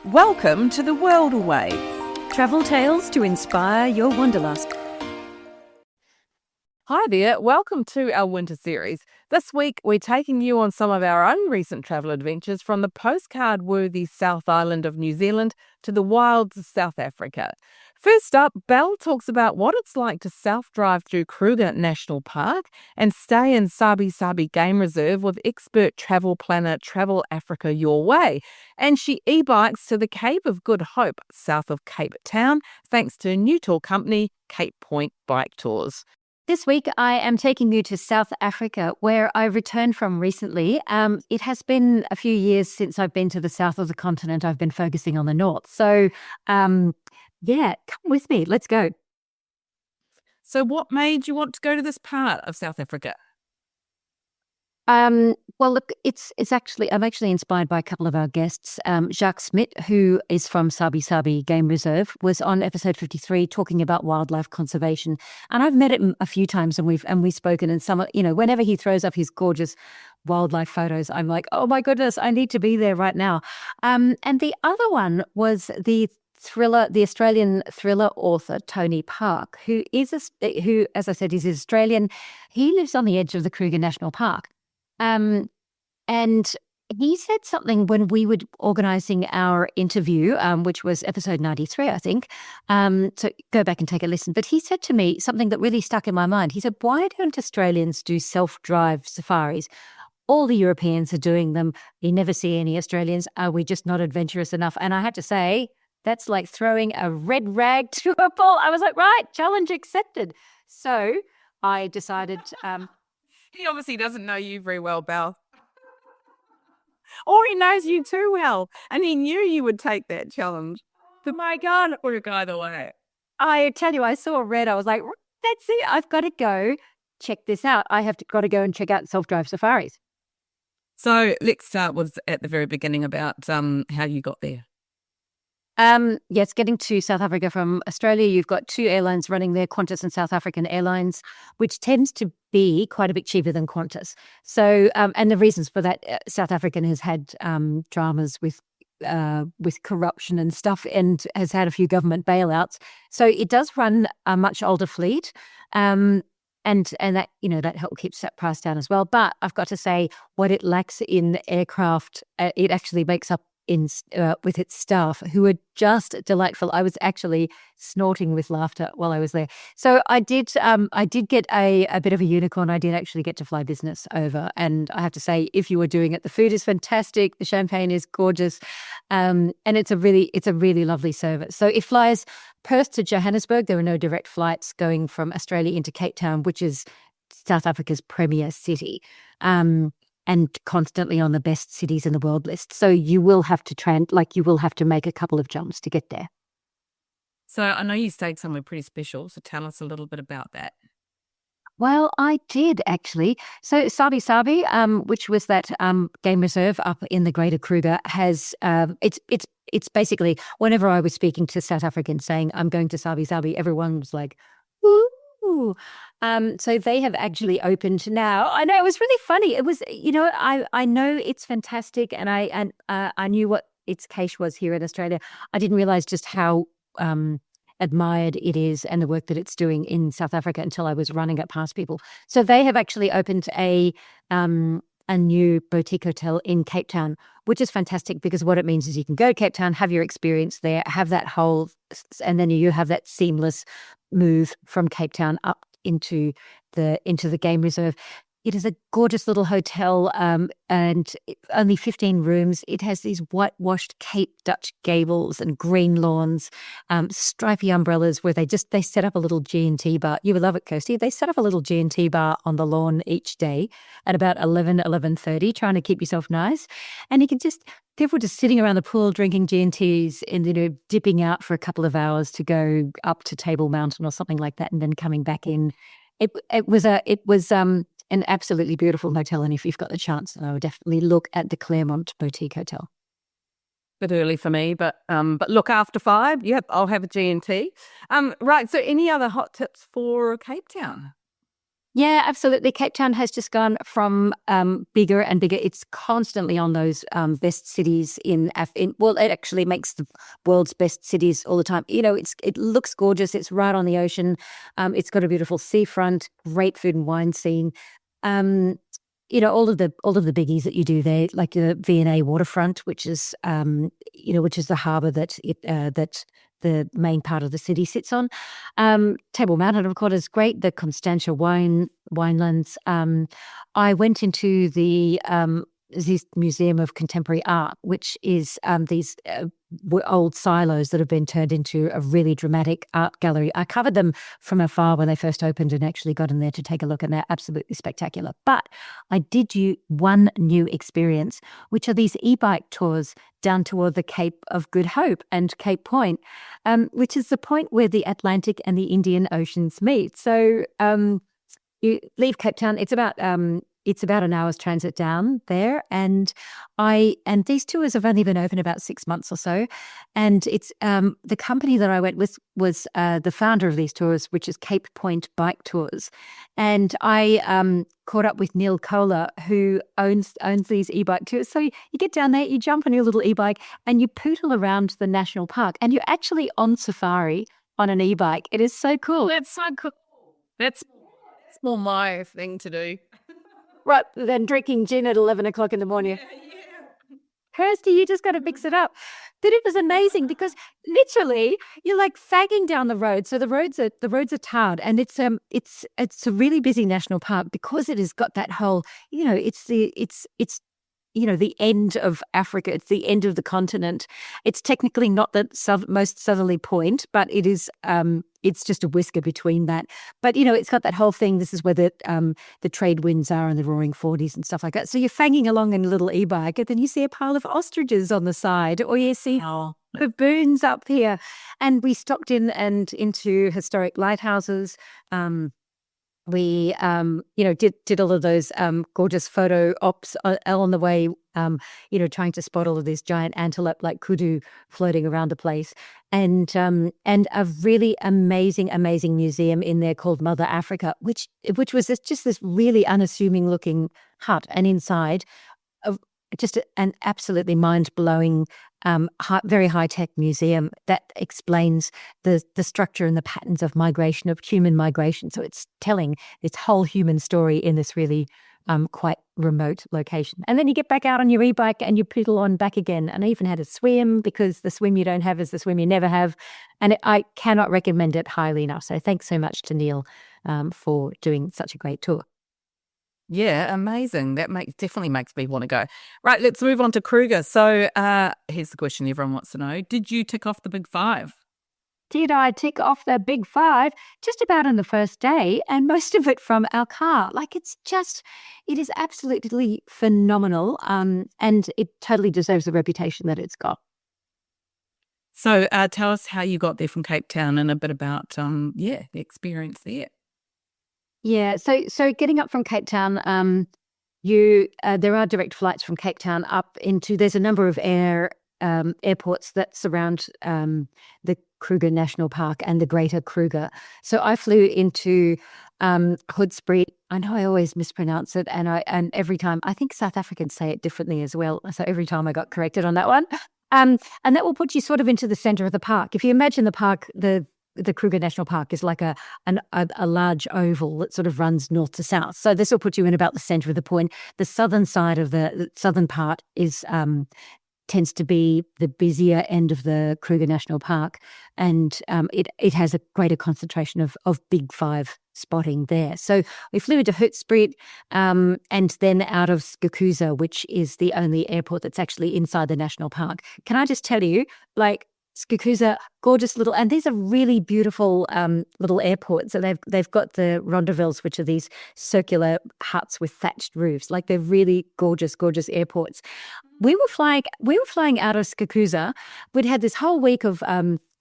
Welcome to the World Away. Travel tales to inspire your wanderlust. Hi there, welcome to our winter series. This week we're taking you on some of our own recent travel adventures from the postcard-worthy South Island of New Zealand to the wilds of South Africa. First up, Belle talks about what it's like to self-drive through Kruger National Park and stay in Sabi Sabi Game Reserve with expert travel planner Travel Africa Your Way. And she e-bikes to the Cape of Good Hope, south of Cape Town, thanks to new tour company Cape Point Bike Tours. This week, I am taking you to South Africa, where I returned from recently. It has been a few years since I've been to the south of the continent. I've been focusing on the north. So, come with me. Let's go. So what made you want to go to this part of South Africa? Well, look, I'm actually inspired by a couple of our guests. Jacques Smit, who is from Sabi Sabi Game Reserve, was on episode 53 talking about wildlife conservation. And I've met him a few times and we've spoken, and whenever he throws up his gorgeous wildlife photos, I'm like, oh my goodness, I need to be there right now. And the other one was the Australian thriller author Tony Park, who, as I said, is Australian. He lives on the edge of the Kruger National Park. And he said something when we were organising our interview, which was episode 93, I think. So go back and take a listen. But he said to me something that really stuck in my mind. He said, why don't Australians do self-drive safaris? All the Europeans are doing them. You never see any Australians. Are we just not adventurous enough? And I had to say, that's like throwing a red rag to a bull. I was like, right, challenge accepted. So I decided... He obviously doesn't know you very well, Belle. Or he knows you too well, and he knew you would take that challenge. But my God, it work either way. I tell you, I saw red. I was like, that's it. I've got to go check this out. Got to go and check out self-drive safaris. So let's start with at the very beginning about how you got there. Yes, getting to South Africa from Australia, you've got two airlines running there, Qantas and South African Airlines, which tends to be quite a bit cheaper than Qantas. So, and the reasons for that, South African has had dramas with corruption and stuff, and has had a few government bailouts. So it does run a much older fleet, and that that help keeps that price down as well. But I've got to say, what it lacks in aircraft, it actually makes up with its staff, who are just delightful. I was actually snorting with laughter while I was there. So I did get a bit of a unicorn. I did actually get to fly business over, and I have to say, if you were doing it, the food is fantastic, the champagne is gorgeous, and it's a really lovely service. So it flies Perth to Johannesburg. There are no direct flights going from Australia into Cape Town, which is South Africa's premier city. And constantly on the best cities in the world list. So you will have to make a couple of jumps to get there. So I know you stayed somewhere pretty special, so tell us a little bit about that. Well, I did actually. So Sabi Sabi, which was that game reserve up in the Greater Kruger, has it's basically, whenever I was speaking to South Africans saying I'm going to Sabi Sabi, everyone was like, ooh. So they have actually opened now. I know, it was really funny. It was, I know it's fantastic, and I knew what its cache was here in Australia. I didn't realize just how admired it is and the work that it's doing in South Africa until I was running it past people. So they have actually opened a new boutique hotel in Cape Town, which is fantastic, because what it means is you can go to Cape Town, have your experience there, have that and then you have that seamless move from Cape Town up into the game reserve. It is a gorgeous little hotel, and only 15 rooms. It has these whitewashed Cape Dutch gables and green lawns, stripy umbrellas where they set up a little G&T bar. You would love it, Kirsty. They set up a little G&T bar on the lawn each day at about 11:30, trying to keep yourself nice. And people just sitting around the pool drinking G&Ts and dipping out for a couple of hours to go up to Table Mountain or something like that, and then coming back in. It was an absolutely beautiful hotel, and if you've got the chance, I would definitely look at the Claremont Boutique Hotel. Bit early for me, but look, after 5, I'll have a G&T. Right, so any other hot tips for Cape Town? Yeah, absolutely. Cape Town has just gone from bigger and bigger. It's constantly on those best cities well, it actually makes the world's best cities all the time. It looks gorgeous. It's right on the ocean. It's got a beautiful seafront, great food and wine scene. Um, all of the biggies that you do there, like the V&A waterfront, which is which is the harbour that the main part of the city sits on. Table Mountain, of course, is great. The Constantia winelands. I went into this Museum of Contemporary Art, which is these old silos that have been turned into a really dramatic art gallery. I covered them from afar when they first opened and actually got in there to take a look, and they're absolutely spectacular. But I did do one new experience, which are these e-bike tours down toward the Cape of Good Hope and Cape Point, which is the point where the Atlantic and the Indian Oceans meet. So you leave Cape Town. It's about an hour's transit down there, and these tours have only been open about 6 months or so. And it's the company that I went with was the founder of these tours, which is Cape Point Bike Tours, and I caught up with Neil Kohler, who owns these e-bike tours. So you get down there, you jump on your little e-bike, and you poodle around the national park, and you're actually on safari on an e-bike. It is so cool. That's so cool. That's more my thing to do. Rather than drinking gin at 11 o'clock in the morning. Kirsty, you just got to mix it up. But it was amazing because literally you're like fagging down the road. So the roads are tarred, and it's a really busy national park because it has got that whole, it's the end of Africa. It's the end of the continent. It's technically not the most southerly point, but it is. It's just a whisker between that. But it's got that whole thing. This is where the trade winds are and the roaring 40s and stuff like that. So you're fanging along in a little e-bike, and then you see a pile of ostriches on the side, or you see baboons up here. And we stopped in and into historic lighthouses. We, did all of those gorgeous photo ops on the way, trying to spot all of these giant antelope like kudu floating around the place, and a really amazing museum in there called Mother Africa, which was just this really unassuming looking hut, and inside just an absolutely mind-blowing, very high-tech museum that explains the structure and the patterns of migration, of human migration. So it's telling this whole human story in this really quite remote location. And then you get back out on your e-bike and you pedal on back again. And I even had a swim, because the swim you don't have is the swim you never have. And I cannot recommend it highly enough. So thanks so much to Neil for doing such a great tour. Yeah, amazing. That definitely makes me want to go. Right, let's move on to Kruger. So here's the question everyone wants to know. Did you tick off the big 5? Did I tick off the big 5? Just about on the first day, and most of it from our car. Like, it is absolutely phenomenal, and it totally deserves the reputation that it's got. So tell us how you got there from Cape Town and a bit about the experience there. Yeah, so getting up from Cape Town, there are direct flights from Cape Town up into. There's a number of airports that surround the Kruger National Park and the Greater Kruger. So I flew into Hoedspruit. I know I always mispronounce it, and every time I think South Africans say it differently as well. So every time I got corrected on that one, and that will put you sort of into the center of the park. If you imagine the park, the Kruger National Park is like a large oval that sort of runs north to south. So this will put you in about the center of the point. The southern side of the southern part tends to be the busier end of the Kruger National Park, and it has a greater concentration of big 5 spotting there. So we flew into Hoedspruit and then out of Skukuza, which is the only airport that's actually inside the national park. Can I just tell you, like, Skukuza, gorgeous little, and these are really beautiful little airports. So they've got the rondavilles, which are these circular huts with thatched roofs. Like, they're really gorgeous airports. We were flying out of Skukuza. We'd had this whole week of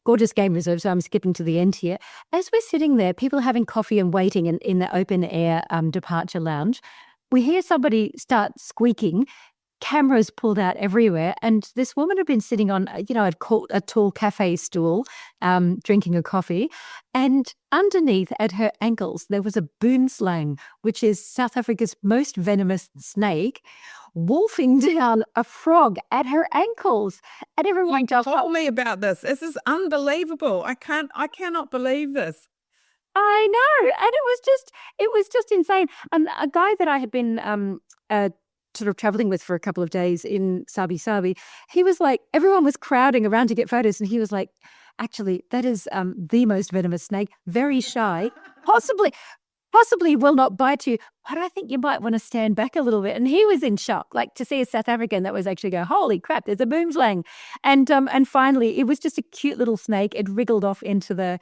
gorgeous game reserves. So I'm skipping to the end here. As we're sitting there, people having coffee and waiting in the open air departure lounge, we hear somebody start squeaking. cameras pulled out everywhere. And this woman had been sitting on, a tall cafe stool, drinking a coffee. And underneath at her ankles, there was a boomslang, which is South Africa's most venomous snake, wolfing down a frog at her ankles. And everyone Tell me about this. This is unbelievable. I cannot believe this. I know, and it was just insane. And a guy that I had been sort of traveling with for a couple of days in Sabi Sabi, he was like, everyone was crowding around to get photos, and he was like, actually, that is the most venomous snake, very shy, possibly will not bite you, but I think you might want to stand back a little bit. And he was in shock, like to see a South African that was actually go, holy crap, there's a boomslang. And finally, it was just a cute little snake. It wriggled off into the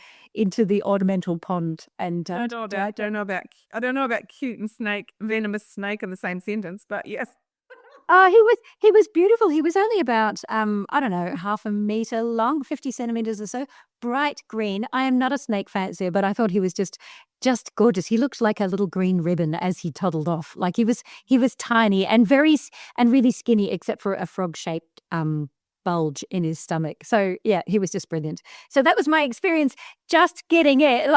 ornamental pond. And I don't know about cute and venomous snake in the same sentence, but yes. He was beautiful. He was only about, I don't know, half a meter long, 50 centimeters or so, bright green. I am not a snake fancier, but I thought he was just gorgeous. He looked like a little green ribbon as he toddled off. Like he was tiny and really skinny, except for a frog-shaped bulge in his stomach. So yeah, he was just brilliant. So that was my experience just getting it,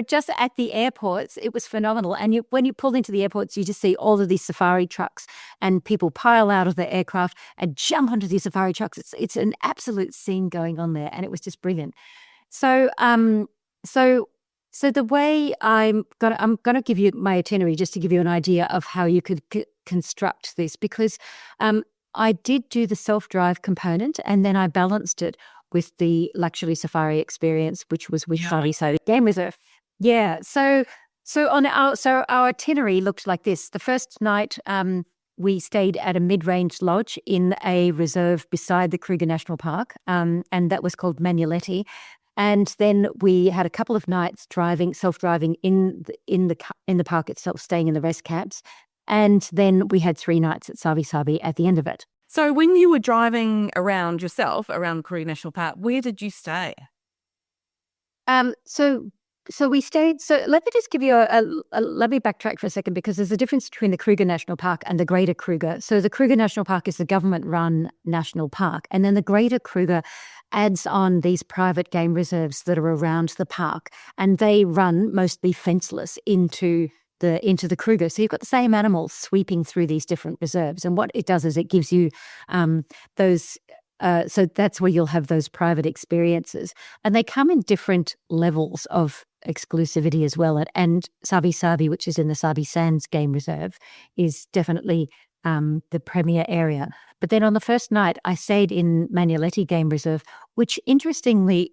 just at the airports. It was phenomenal. And when you pull into the airports, you just see all of these safari trucks and people pile out of the aircraft and jump onto these safari trucks. It's an absolute scene going on there, and it was just brilliant. So so the way I'm gonna give you my itinerary just to give you an idea of how you could construct this, because I did do the self-drive component, and then I balanced it with the luxury safari experience, which was with Sabi Game Reserve. Yeah. So our itinerary looked like this. The first night, we stayed at a mid-range lodge in a reserve beside the Kruger National Park, and that was called Manuletti. And then we had a couple of nights self-driving in the park itself, staying in the rest cabs. And then we had 3 nights at Sabi Sabi at the end of it. So when you were driving around yourself, around Kruger National Park, where did you stay? So we stayed. So let me just give you let me backtrack for a second, because there's a difference between the Kruger National Park and the Greater Kruger. So the Kruger National Park is the government-run national park, and then the Greater Kruger adds on these private game reserves that are around the park, and they run mostly fenceless into the Kruger. So you've got the same animals sweeping through these different reserves. And what it does is it gives you those, so that's where you'll have those private experiences. And they come in different levels of exclusivity as well. And Sabi Sabi, which is in the Sabi Sands Game Reserve, is definitely the premier area. But then on the first night, I stayed in Manuletti Game Reserve, which interestingly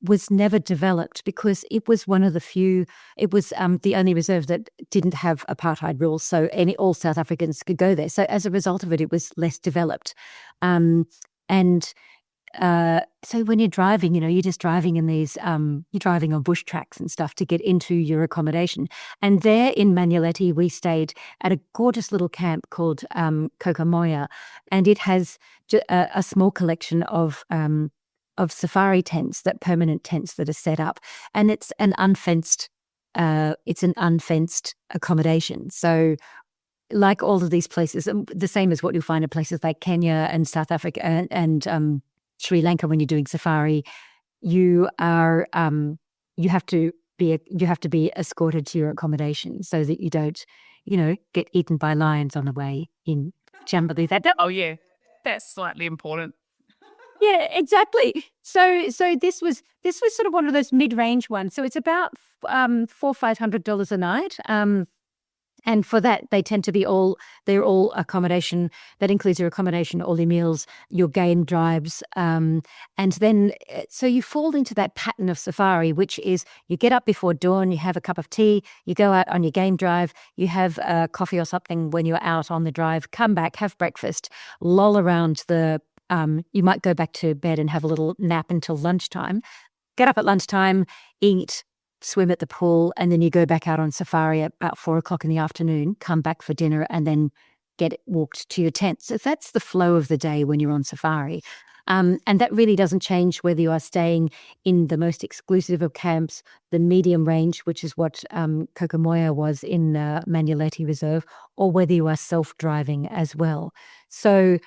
was never developed because it was one of the few, it was the only reserve that didn't have apartheid rules, so all South Africans could go there. So as a result of it, it was less developed. So when you're driving, you're just driving in these, you're driving on bush tracks and stuff to get into your accommodation. And there in Manuletti, we stayed at a gorgeous little camp called Kokomoya, and it has a small collection of safari tents, permanent tents that are set up, and it's an unfenced accommodation. So like all of these places, the same as what you'll find in places like Kenya and South Africa and Sri Lanka, when you're doing safari, you have to be escorted to your accommodation so that you don't, get eaten by lions on the way in. Jamboree. Oh yeah, that's slightly important. Yeah, exactly. So this was sort of one of those mid-range ones. So it's about $400-500 a night. And for that, they tend to be they're all accommodation. That includes your accommodation, all your meals, your game drives. And then, so you fall into that pattern of safari, which is you get up before dawn, you have a cup of tea, you go out on your game drive, you have coffee or something when you're out on the drive, come back, have breakfast, loll around you might go back to bed and have a little nap until lunchtime, get up at lunchtime, eat, swim at the pool, and then you go back out on safari at about 4:00 in the afternoon, come back for dinner, and then get walked to your tent. So that's the flow of the day when you're on safari. And that really doesn't change whether you are staying in the most exclusive of camps, the medium range, which is what Kokomoya was in Manuleti Reserve, or whether you are self-driving as well. So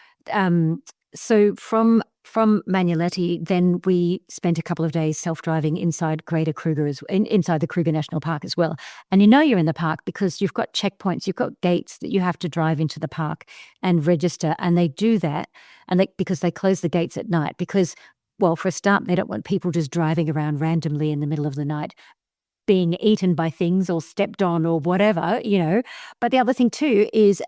from Manuleti, then we spent a couple of days self-driving inside Greater Kruger, inside the Kruger National Park as well. And you know you're in the park because you've got checkpoints, you've got gates that you have to drive into the park and register. And they do that, because they close the gates at night. Because, well, for a start, they don't want people just driving around randomly in the middle of the night, being eaten by things or stepped on or whatever, But the other thing too is,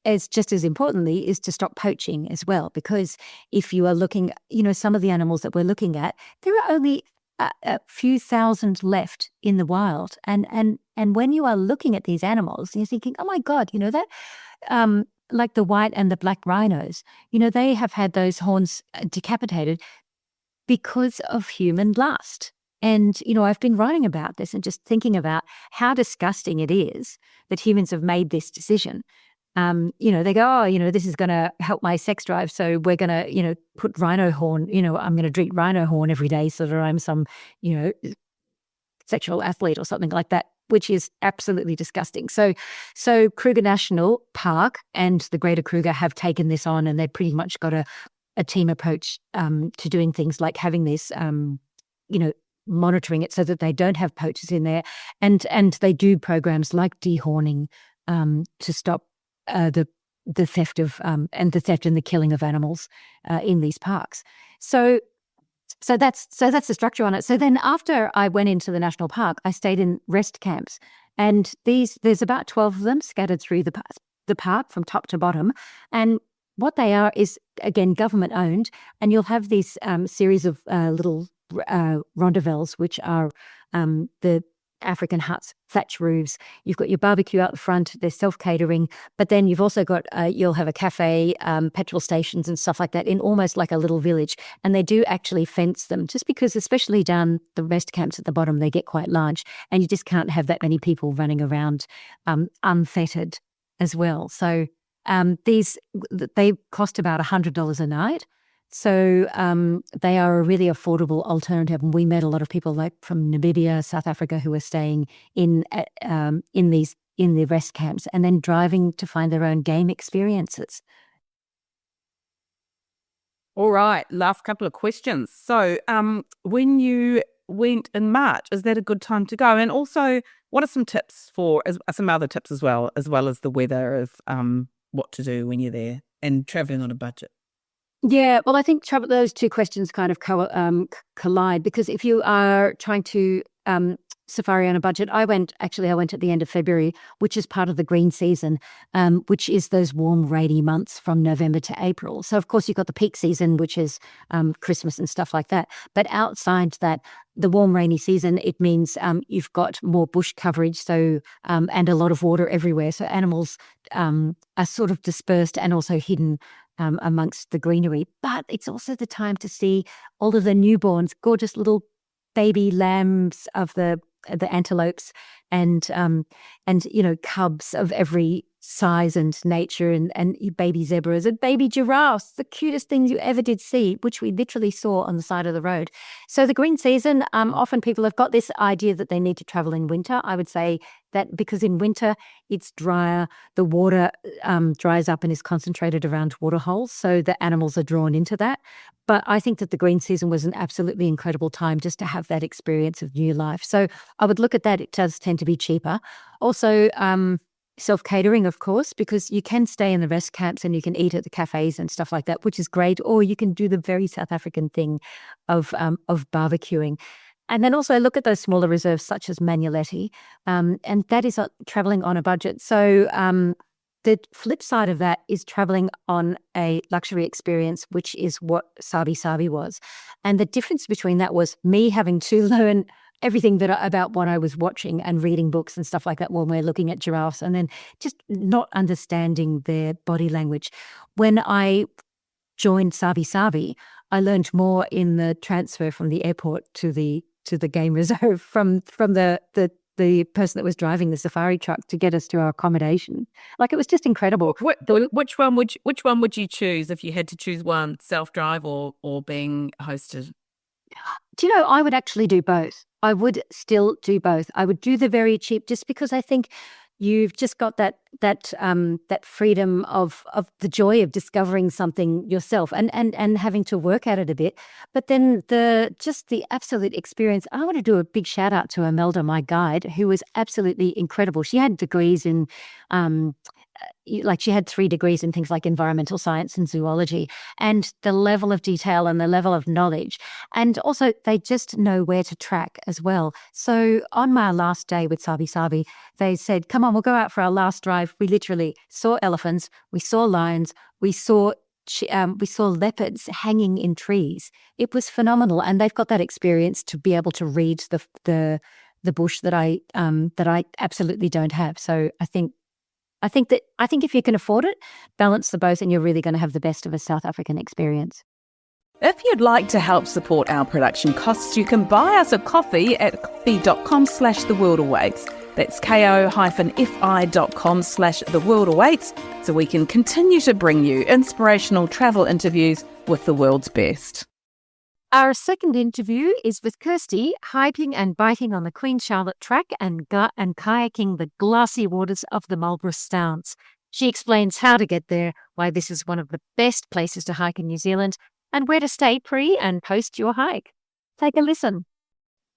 as just as importantly, is to stop poaching as well. Because if you are looking, some of the animals that we're looking at, there are only a few thousand left in the wild. And when you are looking at these animals, you're thinking, oh my God, that like the white and the black rhinos, they have had those horns decapitated because of human lust. And, I've been writing about this and just thinking about how disgusting it is that humans have made this decision. They go, oh, this is going to help my sex drive. So we're going to, put rhino horn, I'm going to drink rhino horn every day so that I'm some, sexual athlete or something like that, which is absolutely disgusting. So Kruger National Park and the Greater Kruger have taken this on, and they've pretty much got a team approach to doing things like having this, monitoring it so that they don't have poachers in there. And they do programs like dehorning to stop the theft of and the killing of animals in these parks. So that's the structure on it. So then after I went into the national park, I stayed in rest camps, and there's about 12 of them scattered through the park from top to bottom. And what they are is, again, government owned, and you'll have these series of little rondavels, which are the African huts, thatch roofs. You've got your barbecue out the front. They're self-catering, but then you've also got you'll have a cafe, petrol stations, and stuff like that in almost like a little village. And they do actually fence them, just because, especially down the rest camps at the bottom, they get quite large, and you just can't have that many people running around unfettered as well. So they cost about $100 a night. So they are a really affordable alternative. And we met a lot of people like from Namibia, South Africa, who are staying in the rest camps and then driving to find their own game experiences. All right, last couple of questions. So when you went in March, is that a good time to go? And also, what are some tips some other tips as well as the weather of what to do when you're there and traveling on a budget? Yeah, well, I think those two questions kind of collide, because if you are trying to safari on a budget, I went at the end of February, which is part of the green season, which is those warm, rainy months from November to April. So, of course, you've got the peak season, which is Christmas and stuff like that. But outside that, the warm, rainy season, it means you've got more bush coverage, so and a lot of water everywhere. So animals are sort of dispersed and also hidden amongst the greenery. But it's also the time to see all of the newborns, gorgeous little baby lambs of the antelopes, and cubs of every size and nature, and baby zebras and baby giraffes, the cutest things you ever did see, which we literally saw on the side of the road. So the green season, often people have got this idea that they need to travel in winter. I would say that because in winter it's drier, the water dries up and is concentrated around water holes, so the animals are drawn into that. But I think that the green season was an absolutely incredible time just to have that experience of new life. So I would look at that. It does tend to be cheaper. Also, self-catering, of course, because you can stay in the rest camps and you can eat at the cafes and stuff like that, which is great. Or you can do the very South African thing of barbecuing. And then also look at those smaller reserves such as Manuleti, and that is traveling on a budget. So the flip side of that is traveling on a luxury experience, which is what Sabi Sabi was. And the difference between that was me having to learn everything about what I was watching and reading books and stuff like that when we're looking at giraffes, and then just not understanding their body language. When I joined Sabi Sabi, I learned more in the transfer from the airport to the game reserve from the the person that was driving the safari truck to get us to our accommodation. Like, it was just incredible. Which one would you choose if you had to choose one, self-drive or being hosted? Do you know, I would actually do both. I would still do both. I would do the very cheap, just because I think you've just got that freedom of the joy of discovering something yourself and having to work at it a bit. But then the absolute experience. I want to do a big shout out to Imelda, my guide, who was absolutely incredible. She had degrees in she had 3 degrees in things like environmental science and zoology, and the level of detail and the level of knowledge. And also they just know where to track as well. So on my last day with Sabi Sabi, they said, come on, we'll go out for our last drive. We literally saw elephants, we saw lions, we saw leopards hanging in trees. It was phenomenal. And they've got that experience to be able to read the bush that I absolutely don't have. So I think if you can afford it, balance the both, and you're really going to have the best of a South African experience. If you'd like to help support our production costs, you can buy us a coffee at coffee.com/theworldawaits. That's ko-fi.com/theworldawaits, so we can continue to bring you inspirational travel interviews with the world's best. Our second interview is with Kirsty, hiking and biking on the Queen Charlotte track and kayaking the glassy waters of the Marlborough Sounds. She explains how to get there, why this is one of the best places to hike in New Zealand, and where to stay pre and post your hike. Take a listen.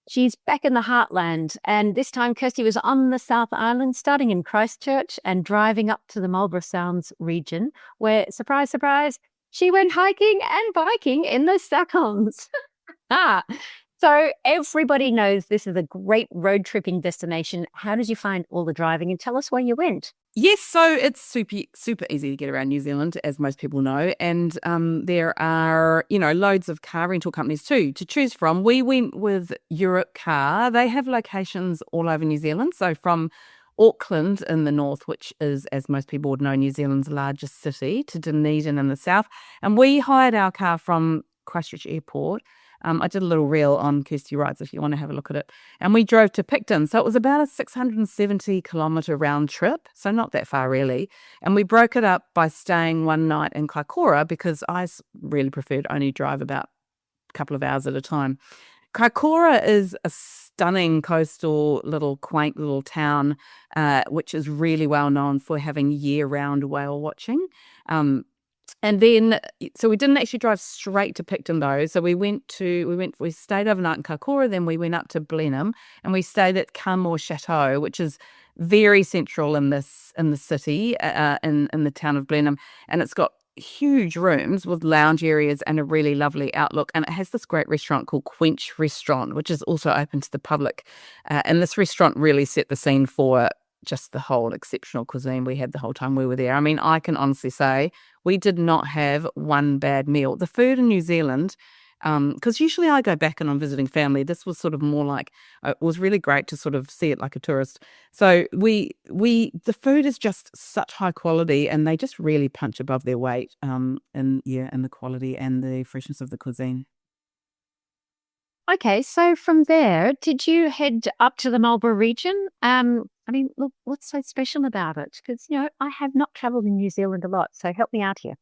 She's back in the heartland, and this time Kirsty was on the South Island, starting in Christchurch and driving up to the Marlborough Sounds region, where, surprise, surprise, she went hiking and biking in the Sounds. So everybody knows this is a great road tripping destination. How did you find all the driving? And tell us where you went. Yes, so it's super easy to get around New Zealand, as most people know, and there are, loads of car rental companies too to choose from. We went with Europe Car. They have locations all over New Zealand, so from Auckland in the north, which is, as most people would know, New Zealand's largest city, to Dunedin in the south. And we hired our car from Christchurch Airport. I did a little reel on Kirsty Rides if you want to have a look at it. And we drove to Picton. So it was about a 670 kilometre round trip. So not that far really. And we broke it up by staying one night in Kaikoura, because I really preferred only drive about a couple of hours at a time. Kaikoura is a stunning coastal quaint little town, which is really well known for having year-round whale watching. And then, so we didn't actually drive straight to Picton though. So we stayed overnight in Kaikoura, then we went up to Blenheim and we stayed at Carmore Chateau, which is very central in the city, in the town of Blenheim. And it's got huge rooms with lounge areas and a really lovely outlook, and it has this great restaurant called Quench Restaurant, which is also open to the public, and this restaurant really set the scene for just the whole exceptional cuisine we had the whole time we were there. I mean, I can honestly say we did not have one bad meal. The food in New Zealand, because usually I go back and I'm visiting family, this was sort of more like, it was really great to sort of see it like a tourist. So the food is just such high quality, and they just really punch above their weight in the quality and the freshness of the cuisine. Okay, so from there, did you head up to the Marlborough region? Look, what's so special about it? Because, I have not travelled in New Zealand a lot, so help me out here.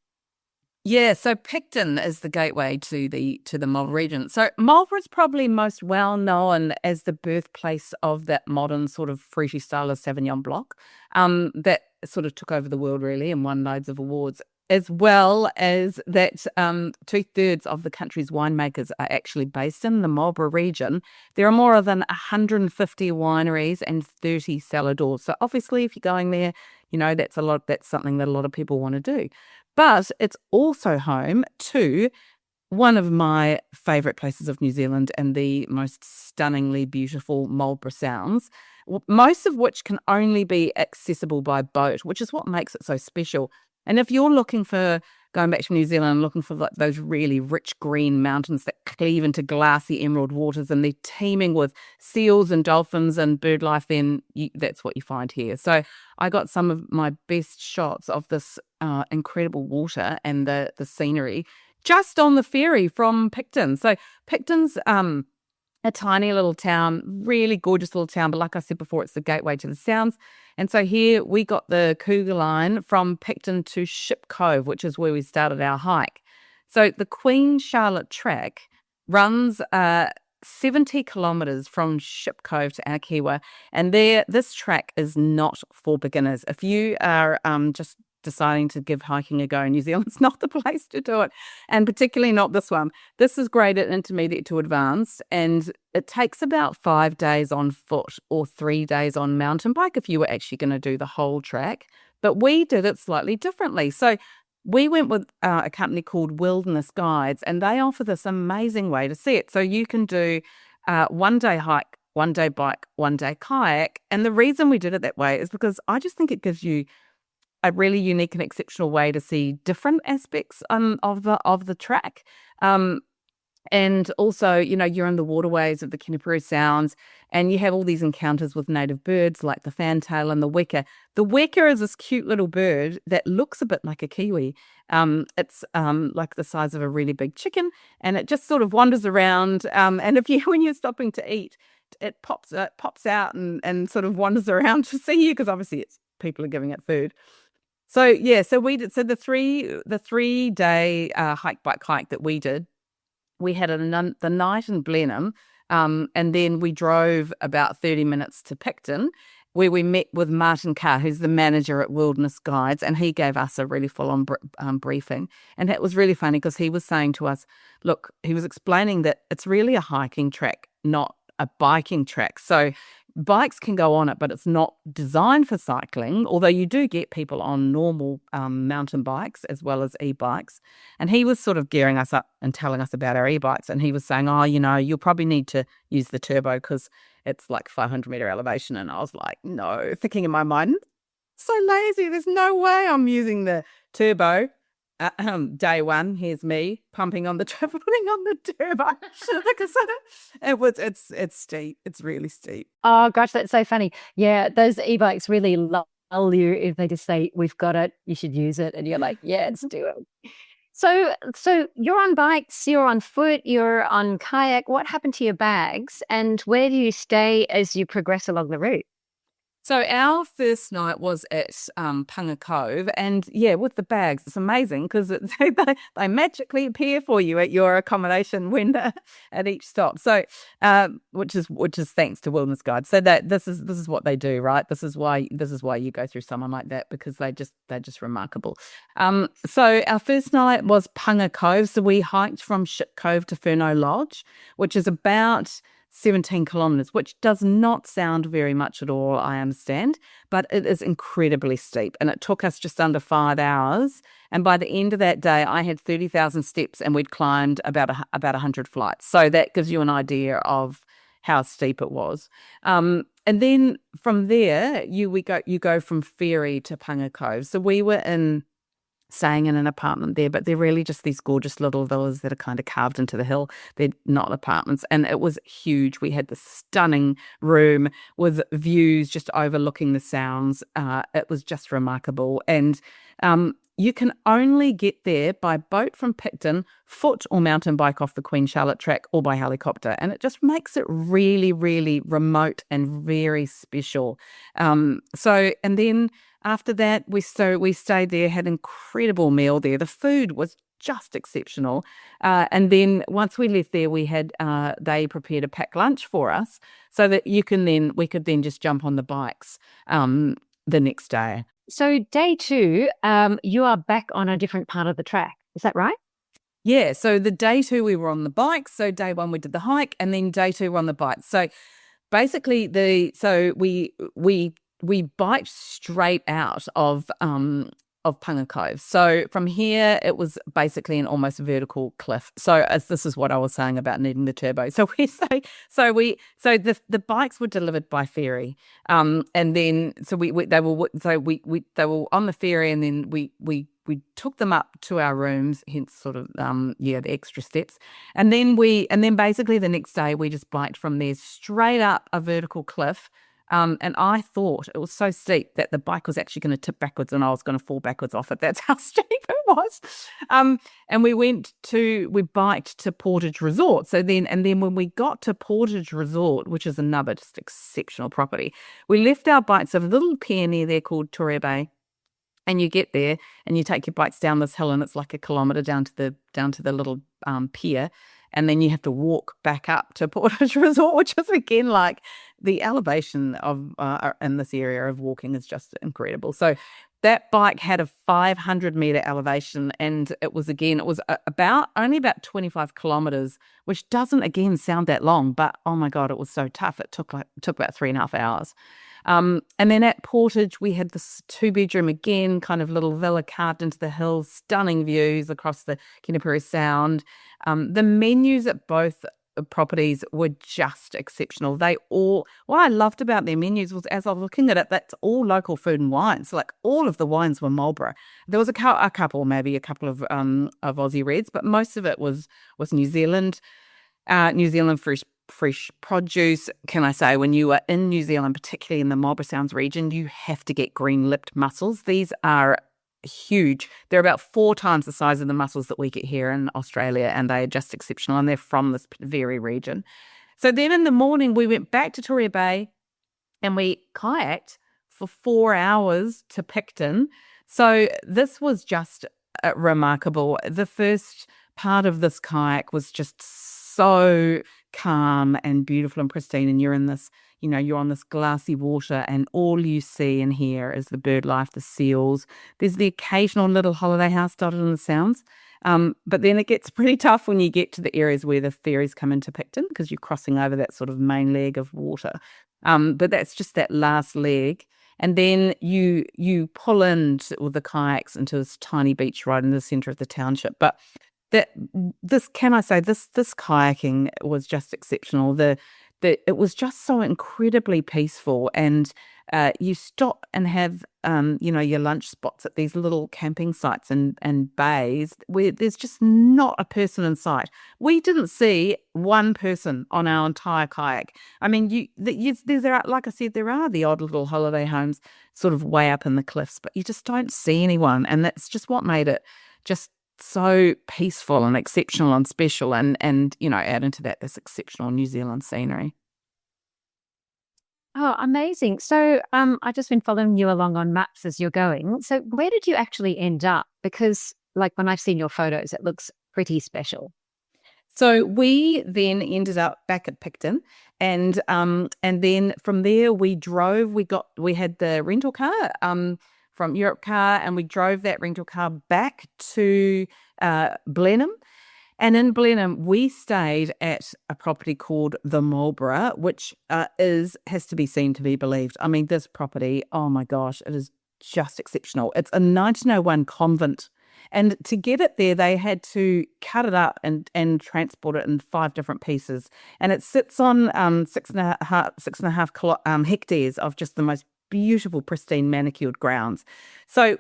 Yeah, so Picton is the gateway to the Marlborough region. So Marlborough is probably most well known as the birthplace of that modern sort of fruity style of Sauvignon Blanc that sort of took over the world really and won loads of awards, as well as that 2/3 of the country's winemakers are actually based in the Marlborough region. There are more than 150 wineries and 30 cellar doors. So obviously if you're going there, that's something that a lot of people want to do. But it's also home to one of my favourite places of New Zealand and the most stunningly beautiful Marlborough Sounds, most of which can only be accessible by boat, which is what makes it so special. And if you're looking for, going back to New Zealand, looking for those really rich green mountains that cleave into glassy emerald waters and they're teeming with seals and dolphins and bird life, then that's what you find here. So I got some of my best shots of this incredible water and the scenery just on the ferry from Picton. So Picton's a tiny little town, really gorgeous little town. But like I said before, it's the gateway to the Sounds. And so here we got the Cougar line from Picton to Ship Cove, which is where we started our hike. So the Queen Charlotte track runs 70 kilometres from Ship Cove to Akiwa. And this track is not for beginners. If you are just deciding to give hiking a go in New Zealand, it's not the place to do it, and particularly not this one. This is graded intermediate to advanced, and it takes about 5 days on foot or 3 days on mountain bike if you were actually going to do the whole track. But we did it slightly differently. So we went with a company called Wilderness Guides, and they offer this amazing way to see it. So you can do 1 day hike, 1 day bike, 1 day kayak. And the reason we did it that way is because I just think it gives you a really unique and exceptional way to see different aspects of the track. And also, you're in the waterways of the Kinniperu Sounds, and you have all these encounters with native birds like the fantail and the weka. The weka is this cute little bird that looks a bit like a kiwi. It's like the size of a really big chicken, and it just sort of wanders around. And when you're stopping to eat, it pops out and sort of wanders around to see you, because obviously people are giving it food. So we did. So the 3 day hike that we did, we had the night in Blenheim, and then we drove about 30 minutes to Picton, where we met with Martin Carr, who's the manager at Wilderness Guides, and he gave us a really full-on briefing. And it was really funny because he was saying to us, look, he was explaining that it's really a hiking track, not a biking track. So bikes can go on it, but it's not designed for cycling, although you do get people on normal mountain bikes as well as e-bikes. And he was sort of gearing us up and telling us about our e-bikes. And he was saying, you'll probably need to use the turbo because it's like 500-meter elevation. And I was like, no, thinking in my mind, so lazy. There's no way I'm using the turbo. Day one, here's me putting on the turbo because it's steep. It's really steep. Oh gosh, that's so funny. Yeah, those e-bikes really lull you if they just say, we've got it, you should use it, and you're like, yeah, let's do it. So you're on bikes, you're on foot, you're on kayak. What happened to your bags, and where do you stay as you progress along the route? So our first night was at Panga Cove, and with the bags, it's amazing because they magically appear for you at your accommodation window at each stop. So, which is thanks to Wilderness Guides. So that this is what they do, right? This is why you go through someone like that, because they're just remarkable. So our first night was Panga Cove. So we hiked from Ship Cove to Furneaux Lodge, which is about 17 kilometres, which does not sound very much at all, I understand, but it is incredibly steep, and it took us just under 5 hours. And by the end of that day, I had 30,000 steps, and we'd climbed about 100 flights. So that gives you an idea of how steep it was. And then from there, you go from ferry to Panga Cove. So we were staying in an apartment there, but they're really just these gorgeous little villas that are kind of carved into the hill. They're not apartments, and it was huge. We had this stunning room with views just overlooking the Sounds. It was just remarkable, and you can only get there by boat from Picton, foot or mountain bike off the Queen Charlotte track, or by helicopter, and it just makes it really, really remote and very special. And then after that, we stayed there, had an incredible meal there. The food was just exceptional. And then once we left there, we had they prepared a packed lunch for us, so that we could then just jump on the bikes the next day. So day 2, you are back on a different part of the track. Is that right? Yeah. So the day 2 we were on the bikes. So day 1 we did the hike, and then day 2 we're on the bikes. So basically we biked straight out of Panga Cove. So from here, it was basically an almost vertical cliff. So this is what I was saying about needing the turbo. So the bikes were delivered by ferry, and then they were on the ferry, and then we took them up to our rooms, hence sort of the extra steps, and then basically the next day we just biked from there straight up a vertical cliff And I thought it was so steep that the bike was actually going to tip backwards and I was going to fall backwards off it. That's how steep it was. And we biked to Portage Resort. And then when we got to Portage Resort, which is another just exceptional property, we left our bikes at a little pier near there called Toria Bay. And you get there and you take your bikes down this hill and it's like a kilometre down to the little pier. And then you have to walk back up to Portage Resort, which is again like the elevation of in this area of walking is just incredible. So that bike had a 500 metre elevation, and it was only about 25 kilometres, which doesn't again sound that long, but oh my God, it was so tough. It took about 3.5 hours. And then at Portage, we had this 2-bedroom again, kind of little villa carved into the hills, stunning views across the Kenepuru Sound. The menus at both properties were just exceptional. What I loved about their menus was, as I was looking at it, that's all local food and wines. Like all of the wines were Marlborough. There was a couple of Aussie Reds, but most of it was New Zealand. New Zealand fresh produce. Can I say, when you are in New Zealand, particularly in the Marlborough Sounds region, you have to get green-lipped mussels. These are huge. They're about 4 times the size of the mussels that we get here in Australia, and they are just exceptional, and they're from this very region. So then in the morning, we went back to Toria Bay and we kayaked for 4 hours to Picton. So this was just remarkable. The first part of this kayak was just so calm and beautiful and pristine, and you're in this, you're on this glassy water, and all you see and hear is the bird life, the seals. There's the occasional little holiday house dotted in the Sounds, but then it gets pretty tough when you get to the areas where the ferries come into Picton, because you're crossing over that sort of main leg of water. But that's just that last leg. And then you pull in with the kayaks into this tiny beach right in the centre of the township. But this kayaking was just exceptional. It was just so incredibly peaceful, and you stop and have your lunch spots at these little camping sites and bays where there's just not a person in sight. We didn't see one person on our entire kayak. I mean, like I said, there are the odd little holiday homes sort of way up in the cliffs, but you just don't see anyone, and that's just what made it just so peaceful and exceptional and special, and add into that this exceptional New Zealand scenery. Oh, amazing. So I've just been following you along on maps as you're going. So where did you actually end up? Because like when I've seen your photos, it looks pretty special. So we then ended up back at Picton, and then from there we drove. We had the rental car from Europe Car, and we drove that rental car back to Blenheim. And in Blenheim, we stayed at a property called the Marlborough, which has to be seen to be believed. I mean, this property, oh my gosh, it is just exceptional. It's a 1901 convent. And to get it there, they had to cut it up and transport it in 5 different pieces. And it sits on 6.5 hectares of just the most beautiful, pristine, manicured grounds. So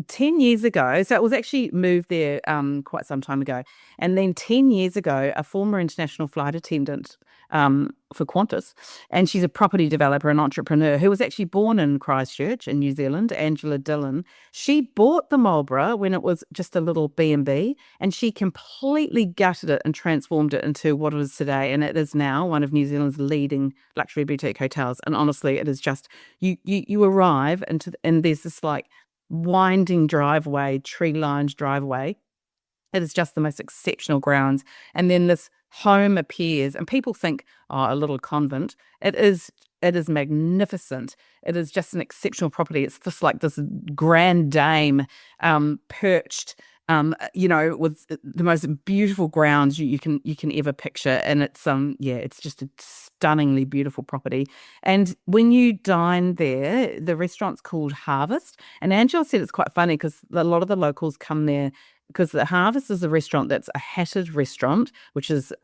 10 years ago, so it was actually moved there quite some time ago. And then 10 years ago, a former international flight attendant for Qantas, and she's a property developer and entrepreneur who was actually born in Christchurch in New Zealand, Angela Dillon. She bought the Marlborough when it was just a little B&B, and she completely gutted it and transformed it into what it is today. And it is now one of New Zealand's leading luxury boutique hotels. And honestly, it is just, you arrive and there's this like winding driveway, tree-lined driveway. It is just the most exceptional grounds. And then this home appears, and people think, oh, a little convent. It is magnificent. It is just an exceptional property. It's just like this grand dame perched, with the most beautiful grounds you can ever picture. And it's just a stunningly beautiful property. And when you dine there, the restaurant's called Harvest. And Angela said it's quite funny because a lot of the locals come there because the Harvest is a restaurant that's a hatted restaurant, which is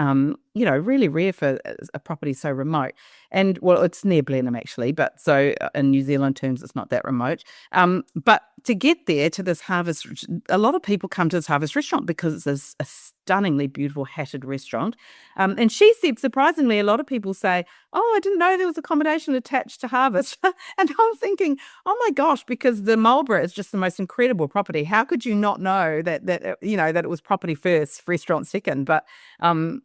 really rare for a property so remote. And well, it's near Blenheim actually, but so in New Zealand terms, it's not that remote. But to get there to this harvest, a lot of people come to this harvest restaurant because it's a stunningly beautiful hatted restaurant. And she said, surprisingly, a lot of people say, "Oh, I didn't know there was accommodation attached to harvest." And I'm thinking, "Oh my gosh," because the Marlborough is just the most incredible property. How could you not know that it was property first, restaurant second? But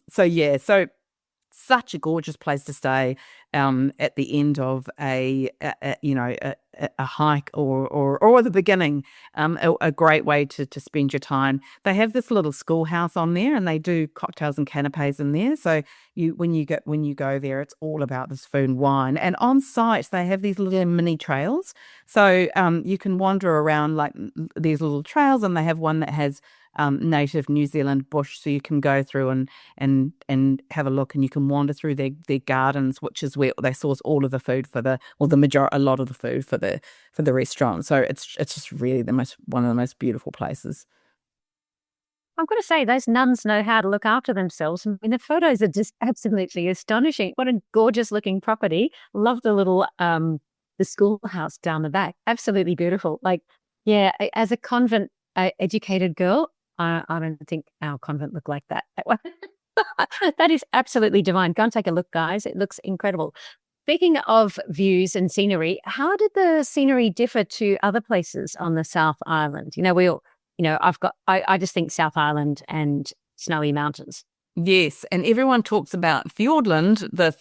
so such a gorgeous place to stay at the end of a hike or the beginning. A great way to spend your time. They have this little schoolhouse on there, and they do cocktails and canapes in there. So when you go there, it's all about this food and wine. And on site, they have these little mini trails. So you can wander around like these little trails, and they have one that has native New Zealand bush, so you can go through and have a look, and you can wander through their gardens, which is where they source all of the food a lot of the food for the restaurant. So it's just really one of the most beautiful places. I've got to say, those nuns know how to look after themselves. I mean, the photos are just absolutely astonishing. What a gorgeous looking property. Love the little the schoolhouse down the back. Absolutely beautiful. Like, yeah, as a convent educated girl, I don't think our convent looked like that. That is absolutely divine. Go and take a look, guys. It looks incredible. Speaking of views and scenery, how did the scenery differ to other places on the South Island? I just think South Island and snowy mountains. Yes, and everyone talks about Fiordland, the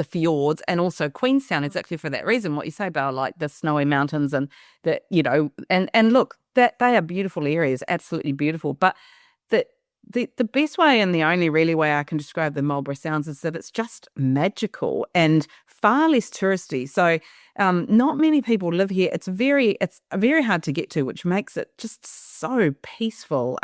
fjords, and also Queenstown exactly for that reason. What you say about like the snowy mountains and and look, that they are beautiful areas, absolutely beautiful. But the best way and the only really way I can describe the Marlborough Sounds is that it's just magical and far less touristy. So not many people live here. It's very hard to get to, which makes it just so peaceful.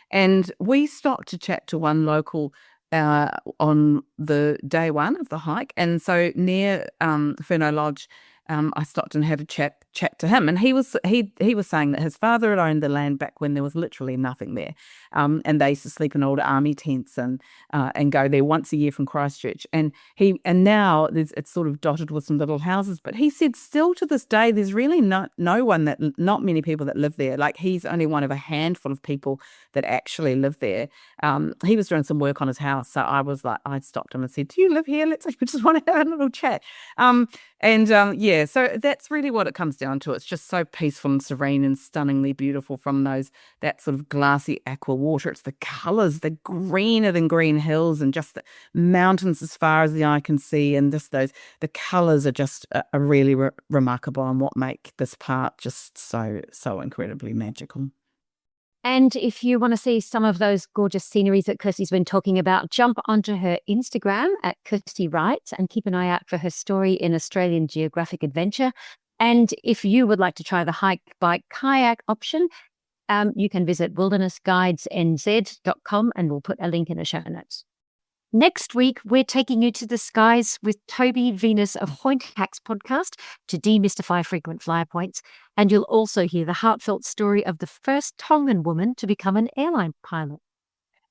And we stopped to chat to one local on the day one of the hike. And so near Furno Lodge, I stopped and had a chat to him, and he was saying that his father had owned the land back when there was literally nothing there, and they used to sleep in old army tents and go there once a year from Christchurch, and now it's sort of dotted with some little houses, but he said still to this day there's really not many people that live there. Like he's only one of a handful of people that actually live there. He was doing some work on his house, so I stopped him and said, "Do you live here? We just want to have a little chat." So that's really what it comes down to. It's just so peaceful and serene and stunningly beautiful from that sort of glassy aqua water. It's the colours, the greener than green hills and just the mountains as far as the eye can see, and just the colours are just are really remarkable and what make this part just so incredibly magical. And if you want to see some of those gorgeous sceneries that Kirsty's been talking about, jump onto her Instagram at Kirsty Wright and keep an eye out for her story in Australian Geographic Adventure. And if you would like to try the hike, bike, kayak option, you can visit wildernessguidesnz.com and we'll put a link in the show notes. Next week, we're taking you to the skies with Toby Venus of Point Hacks podcast to demystify frequent flyer points. And you'll also hear the heartfelt story of the first Tongan woman to become an airline pilot.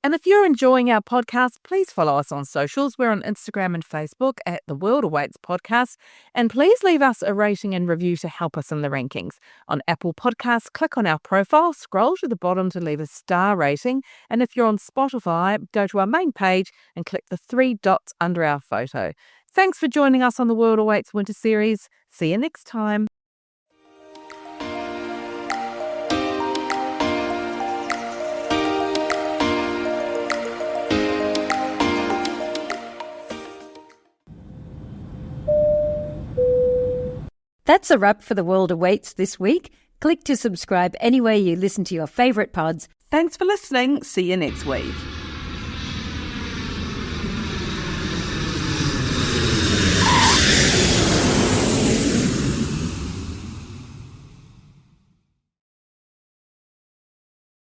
And if you're enjoying our podcast, please follow us on socials. We're on Instagram and Facebook at The World Awaits Podcast. And please leave us a rating and review to help us in the rankings. On Apple Podcasts, click on our profile, scroll to the bottom to leave a star rating. And if you're on Spotify, go to our main page and click the 3 dots under our photo. Thanks for joining us on The World Awaits Winter Series. See you next time. That's a wrap for The World Awaits this week. Click to subscribe anywhere you listen to your favourite pods. Thanks for listening. See you next week.